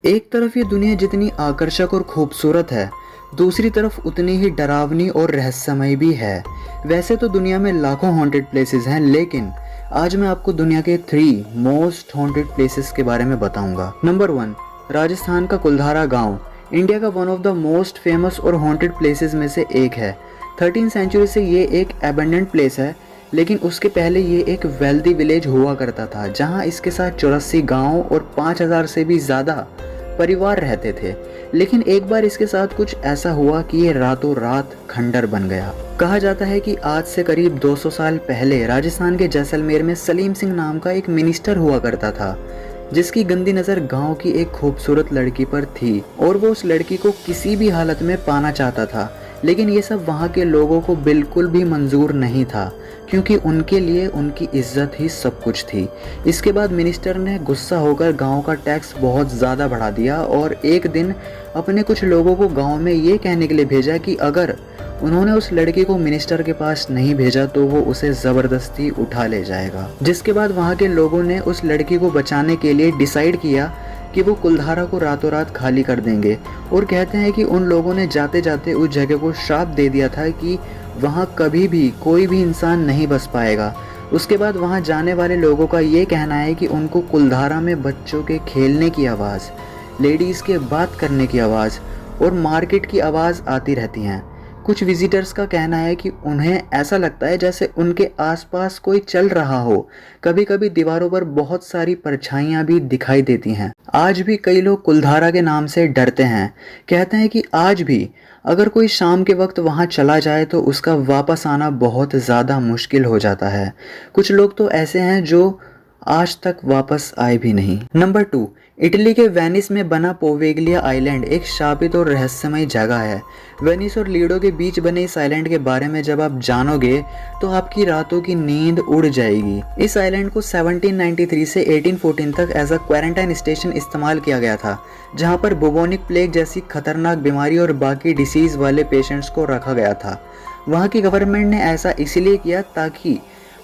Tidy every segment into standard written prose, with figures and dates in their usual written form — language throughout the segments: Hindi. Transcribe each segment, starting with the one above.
एक तरफ ये दुनिया जितनी आकर्षक और खूबसूरत है, दूसरी तरफ उतनी ही डरावनी और रहस्यमय भी है। वैसे तो दुनिया में लाखों हॉन्टेड प्लेसेस हैं, लेकिन आज मैं आपको दुनिया के 3 मोस्ट हॉन्टेड प्लेसेस के बारे में बताऊंगा। नंबर 1, राजस्थान का कुलधारा गांव इंडिया का one of the most famous और हॉन्टेड प्लेसेस में से एक है। 13th सेंचुरी से ये एक एबंडेंट प्लेस है, लेकिन उसके पहले ये एक वेल्दी विलेज हुआ करता था, जहां इसके साथ 84 गांव और 5000 से भी ज़्यादा परिवार रहते थे। लेकिन एक बार इसके साथ कुछ ऐसा हुआ कि ये रातों रात खंडर बन गया। कहा जाता है कि आज से करीब 200 साल पहले राजस्थान के जैसलमेर में सलीम सिंह नाम का एक मिनिस्टर हुआ करता था, जिसकी गंदी नज़र गांव की एक खूबसूरत लड़की पर थी और वो उस लड़की को किसी भी हालत में पाना चाहता था। लेकिन ये सब वहाँ के लोगों को बिल्कुल भी मंजूर नहीं था, क्योंकि उनके लिए उनकी इज्जत ही सब कुछ थी। इसके बाद मिनिस्टर ने गुस्सा होकर गांव का टैक्स बहुत ज़्यादा बढ़ा दिया और एक दिन अपने कुछ लोगों को गांव में ये कहने के लिए भेजा कि अगर उन्होंने उस लड़की को मिनिस्टर के पास नहीं भेजा तो वो उसे ज़बरदस्ती उठा ले जाएगा। जिसके बाद वहाँ के लोगों ने उस लड़की को बचाने के लिए डिसाइड किया कि वो कुलधारा को रातों रात खाली कर देंगे, और कहते हैं कि उन लोगों ने जाते जाते उस जगह को श्राप दे दिया था कि वहाँ कभी भी कोई भी इंसान नहीं बस पाएगा। उसके बाद वहाँ जाने वाले लोगों का ये कहना है कि उनको कुलधारा में बच्चों के खेलने की आवाज़, लेडीज़ के बात करने की आवाज़ और मार्केट की आवाज़ आती रहती हैं। कुछ विजिटर्स का कहना है कि उन्हें ऐसा लगता है जैसे उनके आसपास कोई चल रहा हो। कभी कभी दीवारों पर बहुत सारी परछाइयाँ भी दिखाई देती हैं। आज भी कई लोग कुलधारा के नाम से डरते हैं। कहते हैं कि आज भी अगर कोई शाम के वक्त वहाँ चला जाए तो उसका वापस आना बहुत ज़्यादा मुश्किल हो जाता है। कुछ लोग तो ऐसे हैं जो आज तक वापस आए भी नहीं। नंबर 2, इटली के वेनिस में बना पोवेगलिया आइलैंड एक शापित और रहस्यमय जगह है। वेनिस और लीडो के बीच बने इस आइलैंड के बारे में जब आप जानोगे तो आपकी रातों की नींद उड़ जाएगी। इस आइलैंड को 1793 से 1814 तक एज अ क्वारंटाइन स्टेशन इस्तेमाल किया गया था, जहां पर बुबोनिक प्लेग जैसी खतरनाक बीमारी और बाकी डिसीज वाले पेशेंट्स को रखा गया था। वहाँ की गवर्नमेंट ने ऐसा इसलिए किया ताकि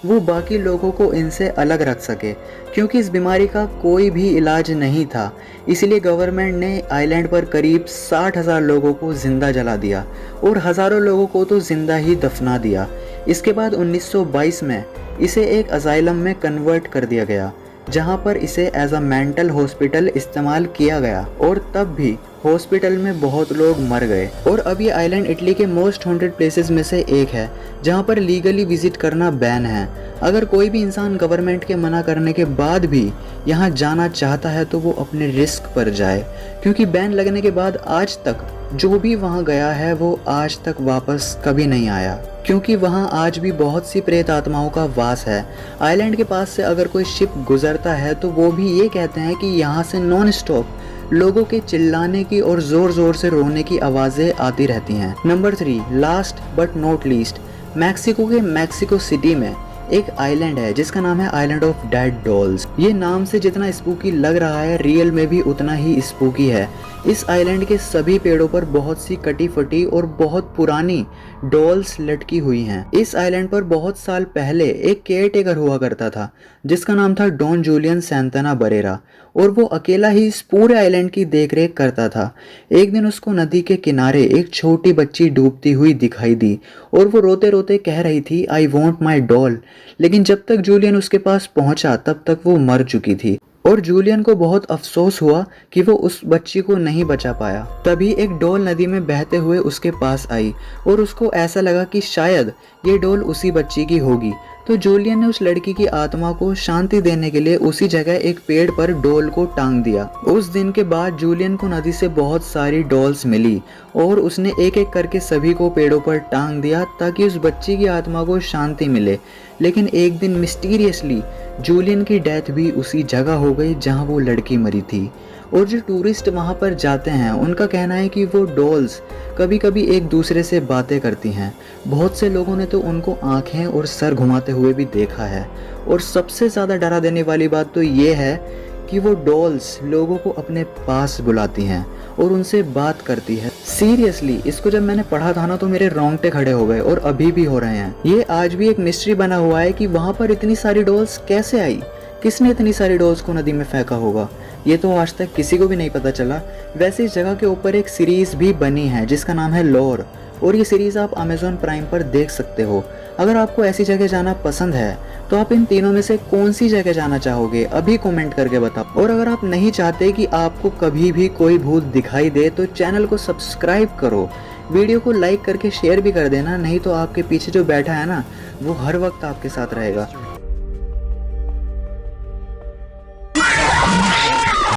वो बाकी लोगों को इनसे अलग रख सके, क्योंकि इस बीमारी का कोई भी इलाज नहीं था। इसलिए गवर्नमेंट ने आइलैंड पर करीब 60,000 लोगों को जिंदा जला दिया और हज़ारों लोगों को तो जिंदा ही दफना दिया। इसके बाद 1922 में इसे एक असाइलम में कन्वर्ट कर दिया गया, जहां पर इसे एज अ मेंटल हॉस्पिटल इस्तेमाल किया गया, और तब भी हॉस्पिटल में बहुत लोग मर गए। और अब ये आइलैंड इटली के मोस्ट हॉन्टेड प्लेसेस में से एक है, जहां पर लीगली विजिट करना बैन है। अगर कोई भी इंसान गवर्नमेंट के मना करने के बाद भी यहाँ जाना चाहता है तो वो अपने रिस्क पर जाए, क्योंकि बैन लगने के बाद आज तक जो भी वहाँ गया है वो आज तक वापस कभी नहीं आया, क्योंकि वहाँ आज भी बहुत सी प्रेत आत्माओं का वास है। आइलैंड के पास से अगर कोई शिप गुजरता है तो वो भी ये कहते हैं कि यहाँ से नॉन स्टॉप लोगों के चिल्लाने की और जोर जोर से रोने की आवाज़ें आती रहती हैं। Number 3, last but not least, Mexico के मैक्सिको सिटी में एक आइलैंड है जिसका नाम है आइलैंड ऑफ डेड डॉल्स। ये नाम से जितना स्पूकी लग रहा है, रियल में भी उतना ही स्पूकी है। इस आइलैंड के सभी पेड़ों पर बहुत सी कटी फटी और बहुत पुरानी डॉल्स लटकी हुई हैं। इस आइलैंड पर बहुत साल पहले एक केयर टेकर हुआ करता था जिसका नाम था डॉन जूलियन सैंताना बरेरा, और वो अकेला ही इस पूरे आइलैंड की देखरेख करता था। एक दिन उसको नदी के किनारे एक छोटी बच्ची डूबती हुई दिखाई दी और वो रोते रोते कह रही थी, आई वॉन्ट माई डॉल। लेकिन जब तक जूलियन उसके पास पहुंचा तब तक वो मर चुकी थी, और जूलियन को बहुत अफसोस हुआ कि वो उस बच्ची को नहीं बचा पाया। तभी एक डॉल नदी में बहते हुए उसके पास आई और उसको ऐसा लगा कि शायद ये डॉल उसी बच्ची की होगी। तो जूलियन ने उस लड़की की आत्मा को शांति देने के लिए उसी जगह एक पेड़ पर डॉल को टांग दिया। उस दिन के बाद जूलियन को नदी से बहुत सारी डॉल्स मिली और उसने एक एक करके सभी को पेड़ों पर टांग दिया ताकि उस बच्ची की आत्मा को शांति मिले। लेकिन एक दिन मिस्टीरियसली जूलियन की डेथ भी उसी जगह हो गई जहां वो लड़की मरी थी। और जो टूरिस्ट वहां पर जाते हैं उनका कहना है कि वो डॉल्स कभी कभी एक दूसरे से बातें करती हैं। बहुत से लोगों ने तो उनको आंखें और सर घुमाते हुए भी देखा है। और सबसे ज़्यादा डरा देने वाली बात तो ये है कि वो डॉल्स लोगों को अपने पास बुलाती हैं और उनसे बात करती है। सीरियसली, इसको जब मैंने पढ़ा था ना तो मेरे रोंगटे खड़े हो गए, और अभी भी हो रहे हैं। ये आज भी एक मिस्ट्री बना हुआ है कि वहाँ पर इतनी सारी डॉल्स कैसे आई, किसने इतनी सारी डॉल्स को नदी में फेंका होगा, ये तो आज तक किसी को भी नहीं पता चला। वैसे इस जगह के ऊपर एक सीरीज़ भी बनी है जिसका नाम है लोर, और ये सीरीज़ आप अमेज़ॉन प्राइम पर देख सकते हो। अगर आपको ऐसी जगह जाना पसंद है तो आप इन तीनों में से कौन सी जगह जाना चाहोगे, अभी कमेंट करके बताओ। और अगर आप नहीं चाहते कि आपको कभी भी कोई भूत दिखाई दे तो चैनल को सब्सक्राइब करो, वीडियो को लाइक करके शेयर भी कर देना, नहीं तो आपके पीछे जो बैठा है ना वो हर वक्त आपके साथ रहेगा।